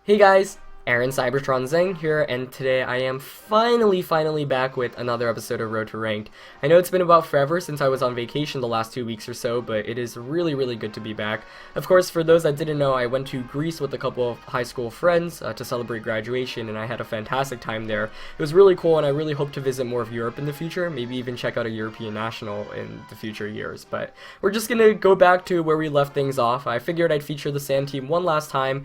Hey guys, Aaron Cybertron Zeng here, and today I am finally back with another episode of Road to Ranked. I know it's been about forever since I was on vacation the last 2 weeks or so, but it is really good to be back. Of course, for those that didn't know, I went to Greece with a couple of high school friends to celebrate graduation, and I had a fantastic time there. It was really cool, and I really hope to visit more of Europe in the future, maybe even check out a European national in the future years. But we're just gonna go back to where we left things off. I figured I'd feature the Sand team one last time,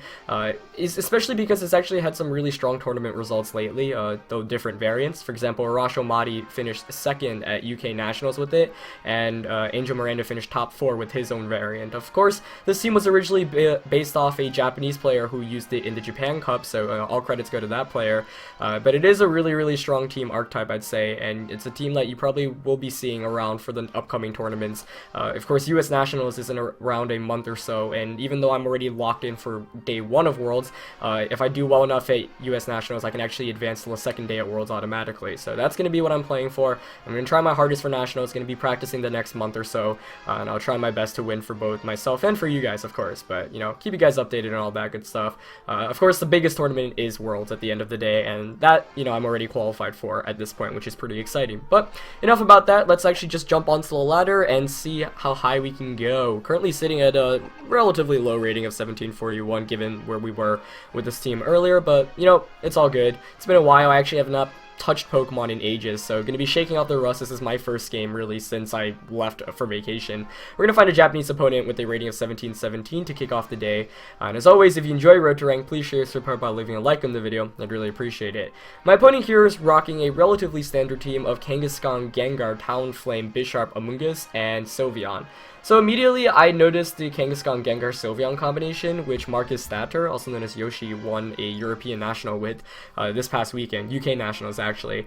especially because it's actually had some really strong tournament results lately, though different variants. For example, Arasho Madi finished second at UK Nationals with it, and Angel Miranda finished top 4 with his own variant. Of course, this team was originally based off a Japanese player who used it in the Japan Cup, so all credits go to that player. But it is a really strong team archetype, I'd say, and it's a team that you probably will be seeing around for the upcoming tournaments. Of course, US Nationals is in around a month or so, and even though I'm already locked in for day 1 of Worlds, if I do well enough at US Nationals, I can actually advance to the second day at Worlds automatically. So that's going to be what I'm playing for. I'm going to try my hardest for Nationals, going to be practicing the next month or so, and I'll try my best to win for both myself and for you guys, of course. But, you know, keep you guys updated and all that good stuff. Of course, the biggest tournament is Worlds at the end of the day, and that, you know, I'm already qualified for at this point, which is pretty exciting. But enough about that. Let's actually just jump onto the ladder and see how high we can go. Currently sitting at a relatively low rating of 1741, given where we were with this team earlier, but you know, it's all good. It's been a while. I actually have not touched Pokemon in ages, so gonna be shaking out the rust. This is my first game really since I left for vacation. We're gonna find a Japanese opponent with a rating of 1717 to kick off the day. And as always, if you enjoy Road to Rank, please share your support by leaving a like on the video. I'd really appreciate it. My opponent here is rocking a relatively standard team of Kangaskhan, Gengar, Talonflame, Bisharp, Amoonguss, and Sylveon. So immediately I noticed the Kangaskhan Gengar Sylveon combination, which Marcus Statter, also known as Yoshi, won a European National with this past weekend, UK Nationals actually.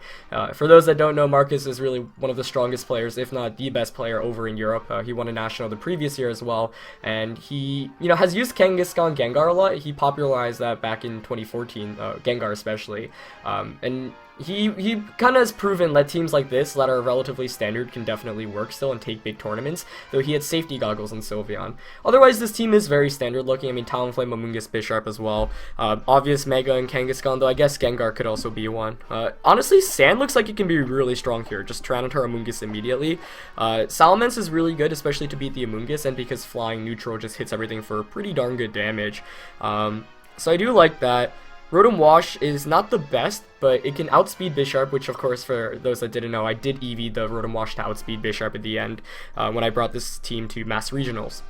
For those that don't know, Marcus is really one of the strongest players, if not the best player over in Europe. He won a National the previous year as well, and he, you know, has used Kangaskhan Gengar a lot. He popularized that back in 2014, Gengar especially, and he kind of has proven that teams like this that are relatively standard can definitely work still and take big tournaments, though he had safety goggles on Sylveon. Otherwise, this team is very standard looking. I mean, Talonflame, Amoonguss, Bisharp as well. Obvious Mega and Kangaskhan, though I guess Gengar could also be one. Honestly, Sand looks like it can be really strong here. Just Tyranitar, Amoonguss immediately. Salamence is really good, especially to beat the Amoonguss, and because Flying Neutral just hits everything for pretty darn good damage. So I do like that. Rotom Wash is not the best, but it can outspeed Bisharp, which of course, for those that didn't know, I did EV the Rotom Wash to outspeed Bisharp at the end when I brought this team to Mass Regionals.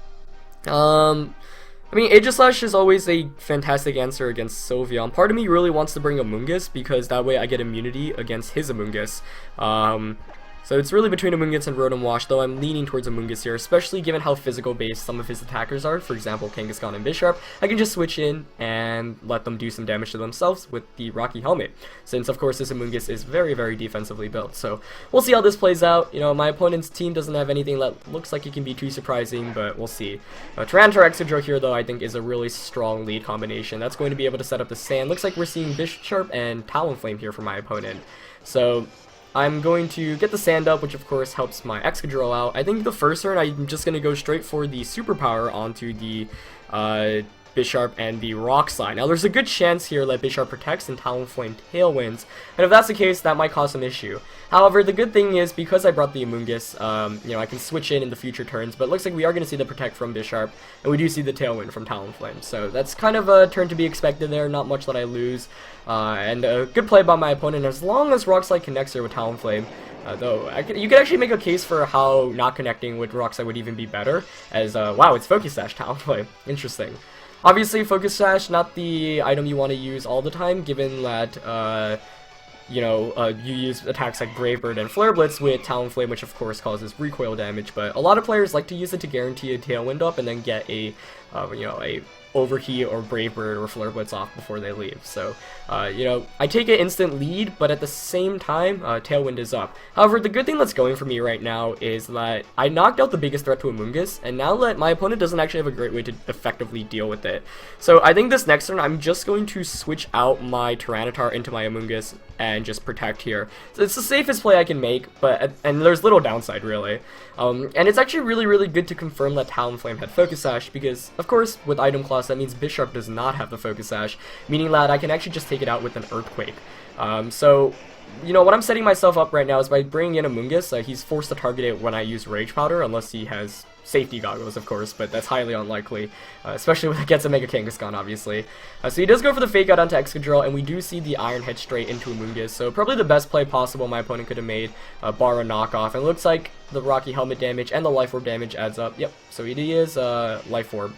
I mean, Aegislash is always a fantastic answer against Sylveon. Part of me really wants to bring Amoonguss, because that way I get immunity against his Amoonguss. So it's really between Amoonguss and Rotom Wash, though I'm leaning towards Amoonguss here, especially given how physical-based some of his attackers are. For example, Kangaskhan and Bisharp. I can just switch in and let them do some damage to themselves with the Rocky Helmet, since of course this Amoonguss is very defensively built. So we'll see how this plays out. You know, my opponent's team doesn't have anything that looks like it can be too surprising, but we'll see. Tyranitar Exegro here, though, I think is a really strong lead combination. That's going to be able to set up the Sand. Looks like we're seeing Bisharp and Talonflame here for my opponent. So I'm going to get the Sand up, which of course helps my Excadrill out. I think the first turn I'm just going to go straight for the Superpower onto the Bisharp and the Rock Slide. Now there's a good chance here that Bisharp protects and Talonflame Tailwinds, and if that's the case, that might cause some issue. However, the good thing is, because I brought the Amoonguss, you know, I can switch in the future turns, but it looks like we are going to see the Protect from Bisharp, and we do see the Tailwind from Talonflame, so that's kind of a turn to be expected there, not much that I lose, and a good play by my opponent, as long as Rock Slide connects here with Talonflame. Though, you could actually make a case for how not connecting with Rock Slide would even be better, as, wow, it's Focus Sash Talonflame. Interesting. Obviously, Focus Sash, not the item you want to use all the time, given that, you know, you use attacks like Brave Bird and Flare Blitz with Talonflame, which of course causes recoil damage, but a lot of players like to use it to guarantee a Tailwind up and then get a, you know, a Overheat or Brave Bird or Flare Blitz off before they leave. So, you know, I take an instant lead, but at the same time, Tailwind is up. However, the good thing that's going for me right now is that I knocked out the biggest threat to Amoonguss, and now that my opponent doesn't actually have a great way to effectively deal with it. So I think this next turn, I'm just going to switch out my Tyranitar into my Amoonguss, and just protect here. So it's the safest play I can make, and there's little downside really. And it's actually really good to confirm that Talonflame had Focus Sash, because of course with item class that means Bisharp does not have the Focus Sash, meaning that I can actually just take it out with an Earthquake. So you know, what I'm setting myself up right now is by bringing in Amoonguss. He's forced to target it when I use Rage Powder, unless he has safety goggles, of course, but that's highly unlikely, especially when it gets a Mega Kangaskhan, obviously. So he does go for the Fake Out onto Excadrill, and we do see the Iron Head straight into Amoonguss, so probably the best play possible my opponent could have made, bar a knockoff. And it looks like the Rocky Helmet damage and the Life Orb damage adds up. Yep, so it is Life Orb.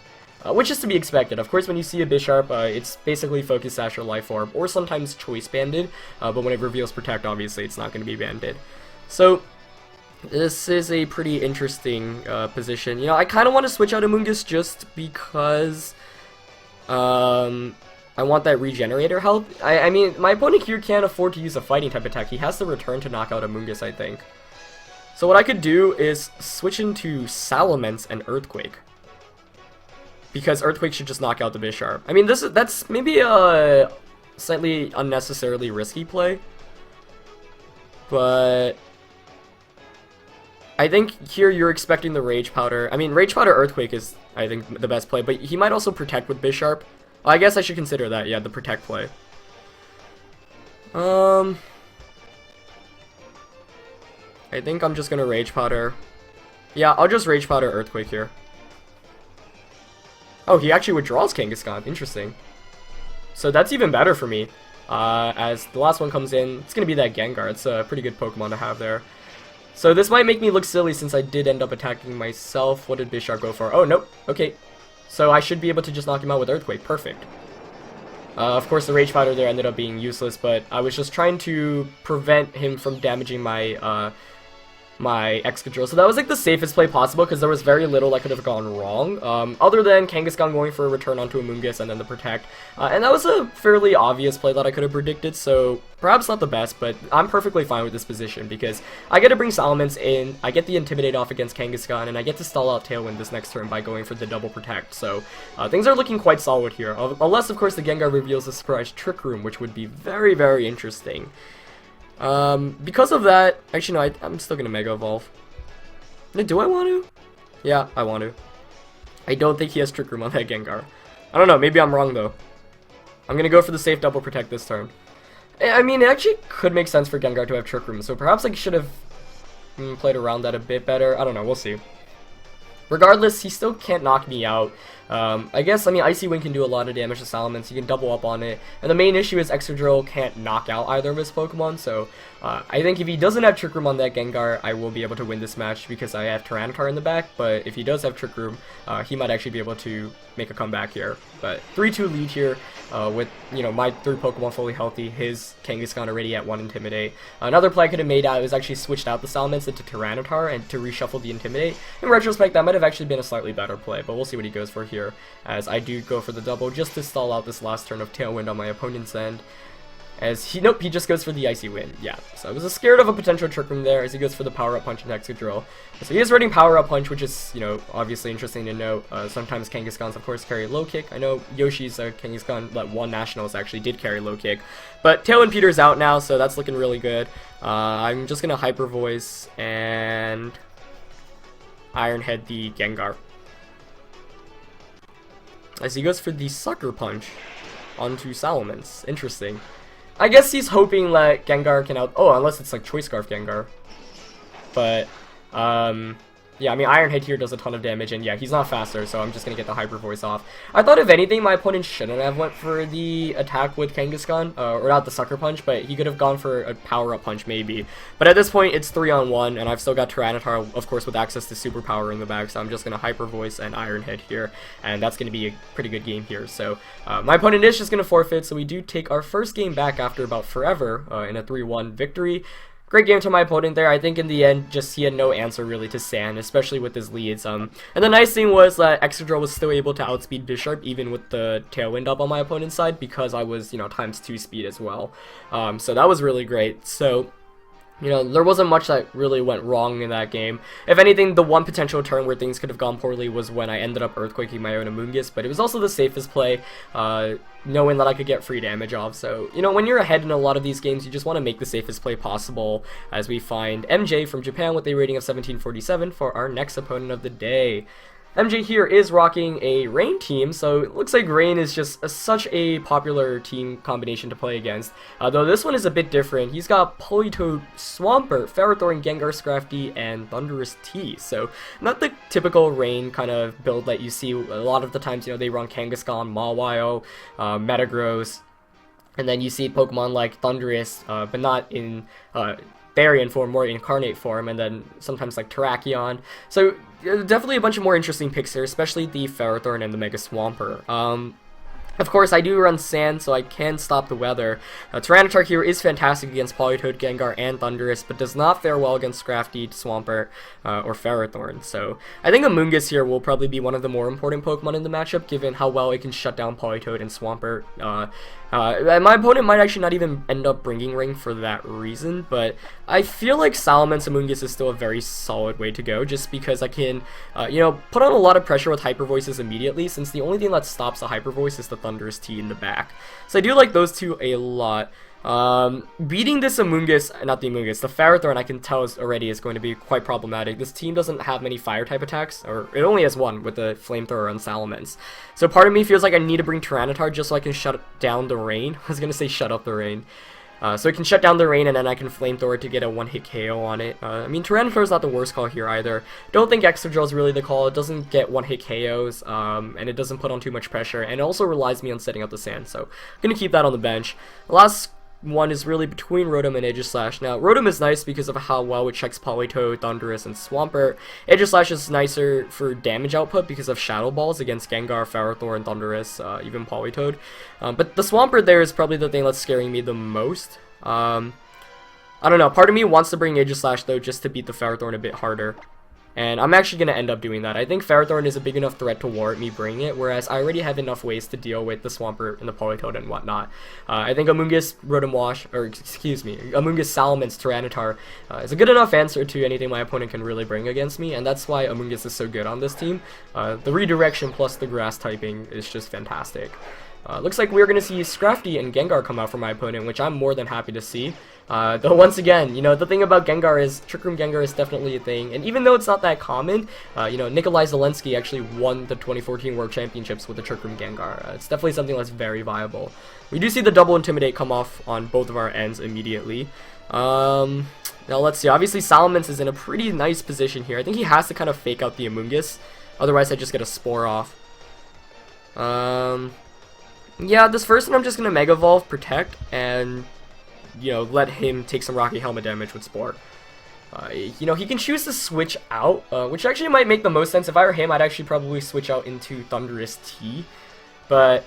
Which is to be expected. Of course, when you see a Bisharp, it's basically Focus Sash or Life Orb, or sometimes Choice Banded, but when it reveals Protect, obviously, it's not going to be Banded. So, this is a pretty interesting position. You know, I kind of want to switch out Amoonguss just because I want that Regenerator help. I mean, my opponent here can't afford to use a Fighting type attack. He has to return to knock out Amoonguss, I think. So what I could do is switch into Salamence and Earthquake, because Earthquake should just knock out the Bisharp. I mean, that's maybe a slightly unnecessarily risky play, but I think here you're expecting the Rage Powder. I mean, Rage Powder Earthquake is, I think, the best play, but he might also Protect with Bisharp. I guess I should consider that, yeah, the Protect play. I think I'm just gonna Rage Powder. Yeah, I'll just Rage Powder Earthquake here. Oh, he actually withdraws Kangaskhan. Interesting. So that's even better for me. As the last one comes in, it's going to be that Gengar. It's a pretty good Pokemon to have there. So this might make me look silly since I did end up attacking myself. What did Bisharp go for? Oh, nope. Okay. So I should be able to just knock him out with Earthquake. Perfect. Of course, the Rage Powder there ended up being useless, but I was just trying to prevent him from damaging my my Excadrill. So that was like the safest play possible, because there was very little that could have gone wrong, other than Kangaskhan going for a return onto Amoonguss and then the Protect. And that was a fairly obvious play that I could have predicted, so perhaps not the best, but I'm perfectly fine with this position, because I get to bring Salamence in, I get the Intimidate off against Kangaskhan, and I get to stall out Tailwind this next turn by going for the double Protect. So things are looking quite solid here, unless of course the Gengar reveals a surprise Trick Room, which would be very interesting. Because of that, actually no, I'm still gonna Mega Evolve. Do I want to? Yeah, I want to. I don't think he has Trick Room on that Gengar. I don't know, maybe I'm wrong though. I'm gonna go for the safe double Protect this turn. I mean, it actually could make sense for Gengar to have Trick Room, so perhaps I should have played around that a bit better. I don't know, we'll see. Regardless, he still can't knock me out. I guess, I mean, Icy Wind can do a lot of damage to Salamence, you can double up on it, and the main issue is Excadrill can't knock out either of his Pokemon, so I think if he doesn't have Trick Room on that Gengar, I will be able to win this match because I have Tyranitar in the back, but if he does have Trick Room, he might actually be able to make a comeback here. But 3-2 lead here, with, you know, my 3 Pokemon fully healthy, his Kangaskhan already at 1 Intimidate. Another play I could have made out was actually switched out the Salamence into Tyranitar and to reshuffle the Intimidate. In retrospect, that might have actually been a slightly better play, but we'll see what he goes for here, as I do go for the double just to stall out this last turn of Tailwind on my opponent's end. As he, nope, he just goes for the Icy Wind. Yeah, so I was scared of a potential Trick Room there as he goes for the Power Up Punch and Excadrill. So he is running Power Up Punch, which is, you know, obviously interesting to note. Sometimes Kangaskhan's, of course, carry Low Kick. I know Yoshi's Kangaskhan, that won Nationals, actually did carry Low Kick. But Tailwind Peter's out now, so that's looking really good. I'm just going to Hyper Voice and Iron Head the Gengar, as he goes for the Sucker Punch onto Salamence. Interesting. I guess he's hoping that Gengar can oh, unless it's like Choice Scarf Gengar. But, yeah, I mean, Iron Head here does a ton of damage, and yeah, he's not faster, so I'm just gonna get the Hyper Voice off. I thought, if anything, my opponent shouldn't have went for the attack with Kangaskhan, or not the Sucker Punch, but he could have gone for a Power-Up Punch, maybe. But at this point, it's 3-on-1, and I've still got Tyranitar, of course, with access to Super Power in the back, so I'm just gonna Hyper Voice and Iron Head here, and that's gonna be a pretty good game here. So, my opponent is just gonna forfeit, so we do take our first game back after about forever, in a 3-1 victory. Great game to my opponent there. I think in the end, just he had no answer really to Sand, especially with his leads. And the nice thing was that Excadrill was still able to outspeed Bisharp even with the Tailwind up on my opponent's side, because I was, you know, ×2 speed as well. So that was really great. So You know, there wasn't much that really went wrong in that game. If anything, the one potential turn where things could have gone poorly was when I ended up earthquaking my own Amoonguss, but it was also the safest play, knowing that I could get free damage off. So, you know, when you're ahead in a lot of these games, you just want to make the safest play possible, as we find MJ from Japan with a rating of 1747 for our next opponent of the day. MJ here is rocking a Rain team, so it looks like Rain is just such a popular team combination to play against. Though this one is a bit different. He's got Politoed, Swampert, Ferrothorn, Gengar, Scrafty, and Thundurus T. So not the typical Rain kind of build that you see a lot of the times. You know, they run Kangaskhan, Mawile, Metagross, and then you see Pokemon like Thundurus, but not in Therian form, more incarnate form, and then sometimes like Terrakion. So definitely a bunch of more interesting picks here, especially the Ferrothorn and the Mega Swampert. Of course, I do run Sand, so I can stop the weather. Tyranitar here is fantastic against Politoed, Gengar, and Thundurus, but does not fare well against Scrafty, Swampert, or Ferrothorn. So I think Amoonguss here will probably be one of the more important Pokemon in the matchup, given how well it can shut down Politoed and Swampert. My opponent might actually not even end up bringing Ring for that reason, but I feel like Salamence Amoonguss is still a very solid way to go, just because I can, you know, put on a lot of pressure with Hyper Voices immediately, since the only thing that stops a Hyper Voice is the Thundurus T in the back. So I do like those two a lot. Beating this Amoonguss, not the Amoonguss, the Ferrothorn, I can tell already is going to be quite problematic. This team doesn't have many fire-type attacks, or it only has one with the Flamethrower on Salamence. So part of me feels like I need to bring Tyranitar just so I can shut down the rain. I was gonna say shut up the rain. So it can shut down the rain, and then I can Flamethrower to get a one-hit KO on it. I mean, Tyranitar is not the worst call here either. Don't think Excadrill is really the call. It doesn't get one-hit KOs, and it doesn't put on too much pressure, and it also relies me on setting up the sand, so I'm gonna keep that on the bench. The last one is really between Rotom and Aegislash. Now, Rotom is nice because of how well it checks Politoed, Thundurus, and Swampert. Aegislash is nicer for damage output because of Shadow Balls against Gengar, Ferrothorn, Thundurus, even Politoed. But the Swampert there is probably the thing that's scaring me the most. I don't know, part of me wants to bring Aegislash though just to beat the Ferrothorn a bit harder. And I'm actually going to end up doing that. I think Ferrothorn is a big enough threat to warrant me bringing it, whereas I already have enough ways to deal with the Swampert and the Politoed and whatnot. I think Amoonguss, Rotom Wash, or excuse me, Amoonguss, Salamence, Tyranitar is a good enough answer to anything my opponent can really bring against me, and that's why Amoonguss is so good on this team. The redirection plus the grass typing is just fantastic. Looks like we're going to see Scrafty and Gengar come out for my opponent, which I'm more than happy to see. Though once again, you know, the thing about Gengar is Trick Room Gengar is definitely a thing, and even though it's not that common, you know, Nikolai Zelensky actually won the 2014 World Championships with the Trick Room Gengar. It's definitely something that's very viable. We do see the double Intimidate come off on both of our ends immediately. Now let's see, obviously Salamence is in a pretty nice position here. I think he has to kind of fake out the Amoonguss, otherwise I just get a Spore off. Yeah, this first one I'm just going to Mega Evolve, Protect, and, you know, let him take some Rocky Helmet damage with Spore. You know, he can choose to switch out, which actually might make the most sense. If I were him, I'd actually probably switch out into Thundurus T. But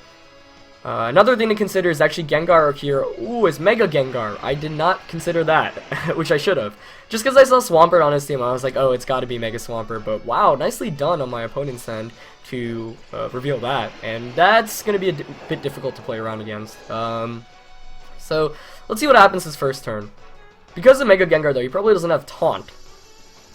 another thing to consider is actually Gengar here. Ooh, is Mega Gengar. I did not consider that, which I should have. Just because I saw Swampert on his team, I was like, oh, it's got to be Mega Swampert. But wow, nicely done on my opponent's end to reveal that. And that's going to be a bit difficult to play around against. So let's see what happens his first turn. Because of Mega Gengar, though, he probably doesn't have Taunt.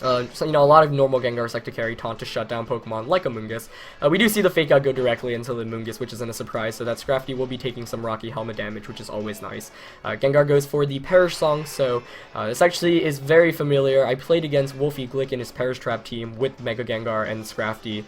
So, you know, a lot of normal Gengars like to carry Taunt to shut down Pokemon, like Amoonguss. We do see the Fake Out go directly into the Amoonguss, which isn't a surprise, so that Scrafty will be taking some Rocky Helmet damage, which is always nice. Gengar goes for the Perish Song, so this actually is very familiar. I played against Wolfie Glick in his Perish Trap team with Mega Gengar and Scrafty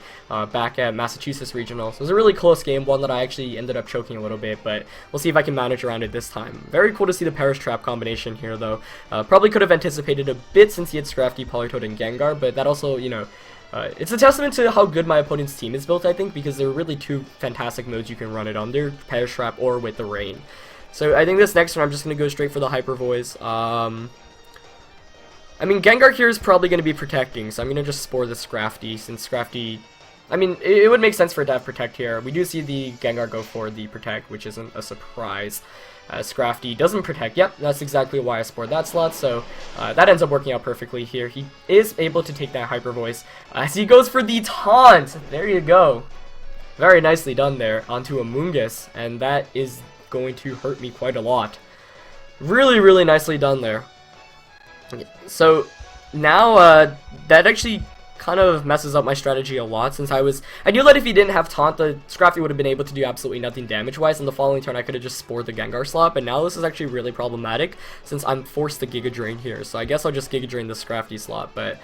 back at Massachusetts Regional. So it was a really close game, one that I actually ended up choking a little bit, but we'll see if I can manage around it this time. Very cool to see the Perish Trap combination here, though. Probably could have anticipated a bit since he had Scrafty, Politoed, and Gengar, but that also, you know, it's a testament to how good my opponent's team is built, I think, because there are really two fantastic modes you can run it on, their Perish Trap or with the Rain. So I think this next one I'm just going to go straight for the Hyper Voice. I mean, Gengar here is probably going to be protecting, so I'm going to just Spore the Scrafty, since Scrafty, I mean, it would make sense for it to have Protect here. We do see the Gengar go for the Protect, which isn't a surprise. Scrafty doesn't Protect. Yep, that's exactly why I Spored that slot, so that ends up working out perfectly here. He is able to take that Hyper Voice as he goes for the Taunt. There you go. Very nicely done there onto Amoonguss, and that is going to hurt me quite a lot. Really, really nicely done there. So now that actually kind of messes up my strategy a lot, since I knew that if he didn't have taunt, the Scrafty would have been able to do absolutely nothing damage wise, and the following turn I could have just spored the Gengar slot, but now this is actually really problematic since I'm forced to Giga Drain here. So I guess I'll just Giga Drain the Scrafty slot, but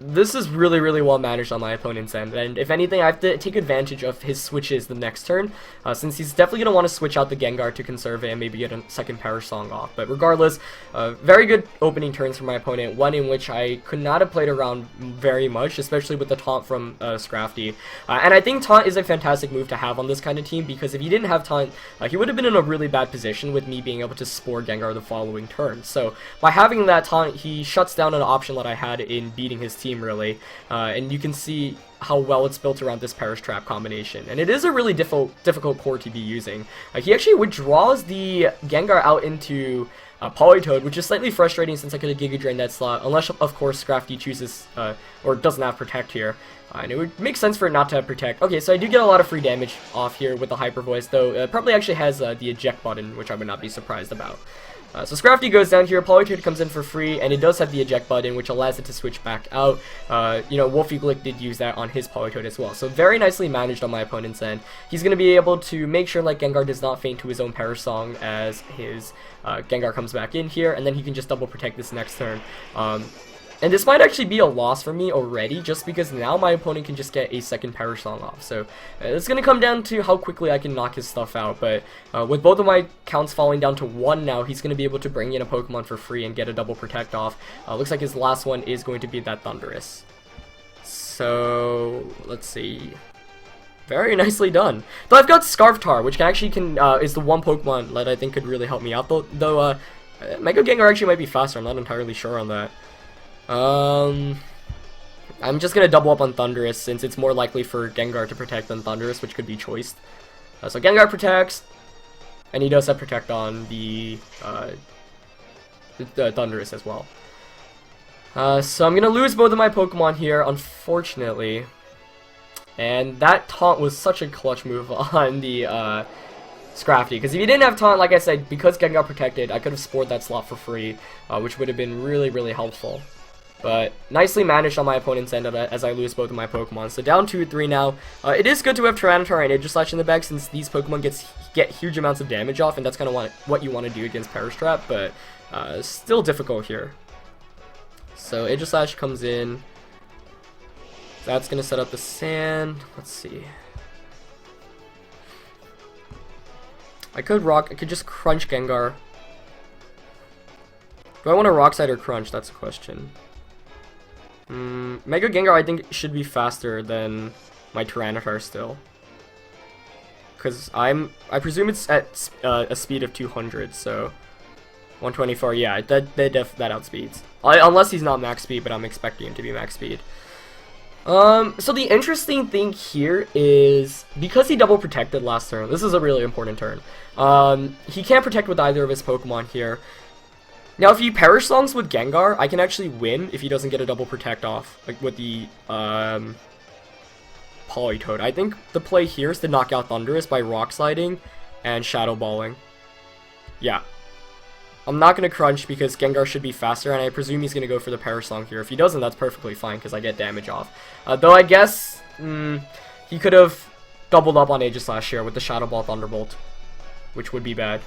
this is really, really well managed on my opponent's end, and if anything, I have to take advantage of his switches the next turn, since he's definitely going to want to switch out the Gengar to conserve it and maybe get a second Power Song off. But regardless, very good opening turns for my opponent, one in which I could not have played around very much, especially with the taunt from Scrafty. And I think taunt is a fantastic move to have on this kind of team, because if he didn't have taunt, he would have been in a really bad position with me being able to spore Gengar the following turn. So by having that taunt, he shuts down an option that I had in beating his team, really, and you can see how well it's built around this Perish Trap combination, and it is a really difficult core to be using. He actually withdraws the Gengar out into Politoed, which is slightly frustrating since I could have Giga Drained that slot, unless of course Scrafty chooses or doesn't have Protect here, and it would make sense for it not to have Protect. Okay, so I do get a lot of free damage off here with the Hyper Voice, though it probably actually has the eject button, which I would not be surprised about. So Scrafty goes down here, Politoed comes in for free, and it does have the eject button, which allows it to switch back out. You know, Wolfie Glick did use that on his Politoed as well, so very nicely managed on my opponent's end. He's going to be able to make sure like Gengar does not faint to his own Perish Song as his Gengar comes back in here, and then he can just double protect this next turn. And this might actually be a loss for me already, just because now my opponent can just get a second Perish Song off. So it's going to come down to how quickly I can knock his stuff out. But with both of my counts falling down to 1 now, he's going to be able to bring in a Pokemon for free and get a double protect off. Looks like his last one is going to be that Thundurus. So let's see. Very nicely done. Though I've got Scarftar, which actually is the one Pokemon that I think could really help me out. Though Mega Gengar actually might be faster. I'm not entirely sure on that. I'm just gonna double up on Thundurus since it's more likely for Gengar to protect than Thundurus, which could be choiced. So Gengar protects, and he does have Protect on the Thundurus as well. So I'm gonna lose both of my Pokemon here, unfortunately. And that taunt was such a clutch move on the Scrafty, because if he didn't have taunt, like I said, because Gengar protected, I could have spored that slot for free, which would have been really, really helpful. But nicely managed on my opponent's end as I lose both of my Pokemon. So down 2-3 now. It is good to have Tyranitar and Aegislash in the bag, since these Pokemon get huge amounts of damage off, and that's kind of what you want to do against Perish Trap, but still difficult here. So Aegislash comes in. That's going to set up the Sand. Let's see. I could just Crunch Gengar. Do I want to Rock Slide or Crunch? That's a question. Mega Gengar I think should be faster than my Tyranitar still. Because I presume it's at a speed of 200, so 124, yeah, that outspeeds. Unless he's not max speed, but I'm expecting him to be max speed. So the interesting thing here is, because he double protected last turn, this is a really important turn. He can't protect with either of his Pokemon here. Now, if he Perish Songs with Gengar, I can actually win if he doesn't get a double protect off, like with the Politoed. I think the play here is to knock out Thundurus by Rock Sliding and Shadow Balling. Yeah. I'm not going to Crunch because Gengar should be faster, and I presume he's going to go for the Perish Song here. If he doesn't, that's perfectly fine because I get damage off. Though I guess he could have doubled up on Aegislash here with the Shadow Ball Thunderbolt, which would be bad.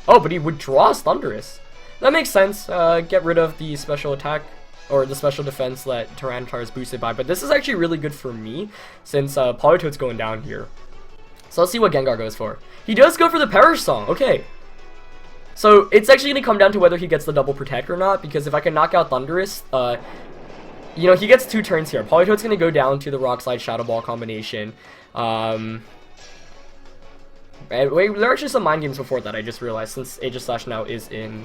Oh, but he withdraws Thundurus. That makes sense. Get rid of the special attack or the special defense that Tyranitar is boosted by. But this is actually really good for me since Politoed's going down here. So let's see what Gengar goes for. He does go for the Perish Song. Okay. So it's actually going to come down to whether he gets the double protect or not, because if I can knock out Thundurus, you know, he gets 2 turns here. Politoed's going to go down to the Rock Slide Shadow Ball combination. And wait, there are actually some mind games before that, I just realized, since Aegislash now is in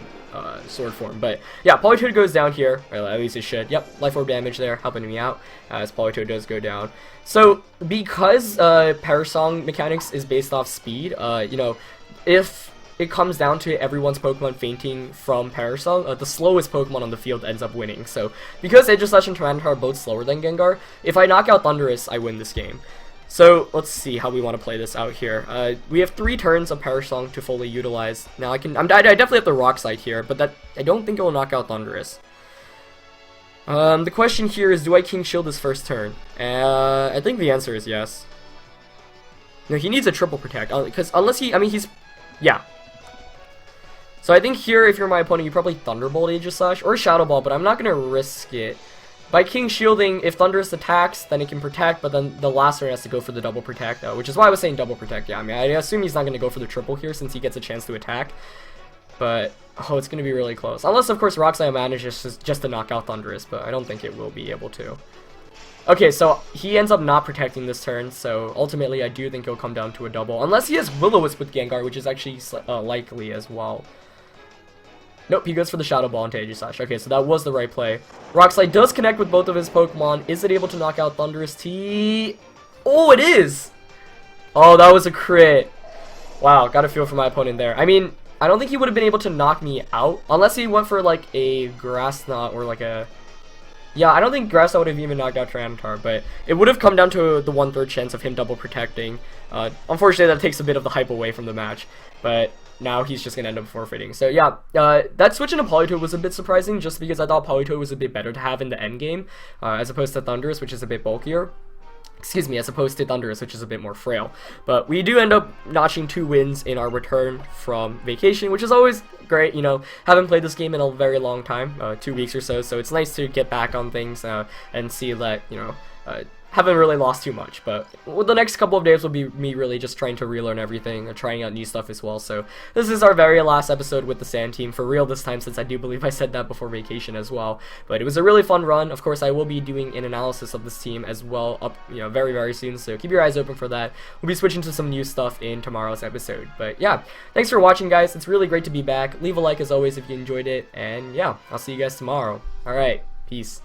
sword form. But yeah, Politoed goes down here, or at least it should. Yep, Life Orb damage there, helping me out, as Politoed does go down. So, because Perish Song mechanics is based off speed, you know, if it comes down to everyone's Pokemon fainting from Perish Song, the slowest Pokemon on the field ends up winning. So, because Aegislash and Tyranitar are both slower than Gengar, if I knock out Thundurus, I win this game. So let's see how we want to play this out here. We have 3 turns of Perish Song to fully utilize. Now I definitely have the Rock Slide here, but that I don't think it will knock out Thundurus. The question here is, do I King Shield his first turn? I think the answer is yes. No, he needs a triple protect, because unless he's, yeah. So I think here, if you're my opponent, you probably Thunderbolt Aegislash or Shadow Ball, but I'm not gonna risk it. By King Shielding, if Thundurus attacks, then it can protect, but then the last turn has to go for the double protect, which is why I was saying double protect. Yeah, I mean, I assume he's not gonna go for the triple here since he gets a chance to attack. But oh, it's gonna be really close. Unless, of course, Rock Slide manages just to knock out Thundurus, but I don't think it will be able to. Okay, so he ends up not protecting this turn, so ultimately I do think it'll come down to a double. Unless he has Will-O-Wisp with Gengar, which is actually likely as well. Nope, he goes for the Shadow Ball into Aegislash. Okay, so that was the right play. Rock Slide does connect with both of his Pokemon. Is it able to knock out Thundurus T? Oh, it is! Oh, that was a crit. Wow, got a feel for my opponent there. I mean, I don't think he would have been able to knock me out, unless he went for like a Grass Knot or like a... Yeah, I don't think Grass Knot would have even knocked out Tyranitar, but it would have come down to the 1/3 chance of him double protecting. Unfortunately, that takes a bit of the hype away from the match, but now he's just going to end up forfeiting. So yeah, that switch into Politoed was a bit surprising, just because I thought Politoed was a bit better to have in the end game, as opposed to Thundurus, which is a bit bulkier. Excuse me, as opposed to Thundurus, which is a bit more frail. But we do end up notching 2 wins in our return from vacation, which is always great. You know, haven't played this game in a very long time, 2 weeks or so, so it's nice to get back on things and see that, you know, haven't really lost too much. But the next couple of days will be me really just trying to relearn everything and trying out new stuff as well. So this is our very last episode with the Sand Team, for real this time, since I do believe I said that before vacation as well. But it was a really fun run. Of course, I will be doing an analysis of this team as well up, you know, very, very soon. So keep your eyes open for that. We'll be switching to some new stuff in tomorrow's episode. But yeah, thanks for watching, guys. It's really great to be back. Leave a like as always if you enjoyed it. And yeah, I'll see you guys tomorrow. All right, peace.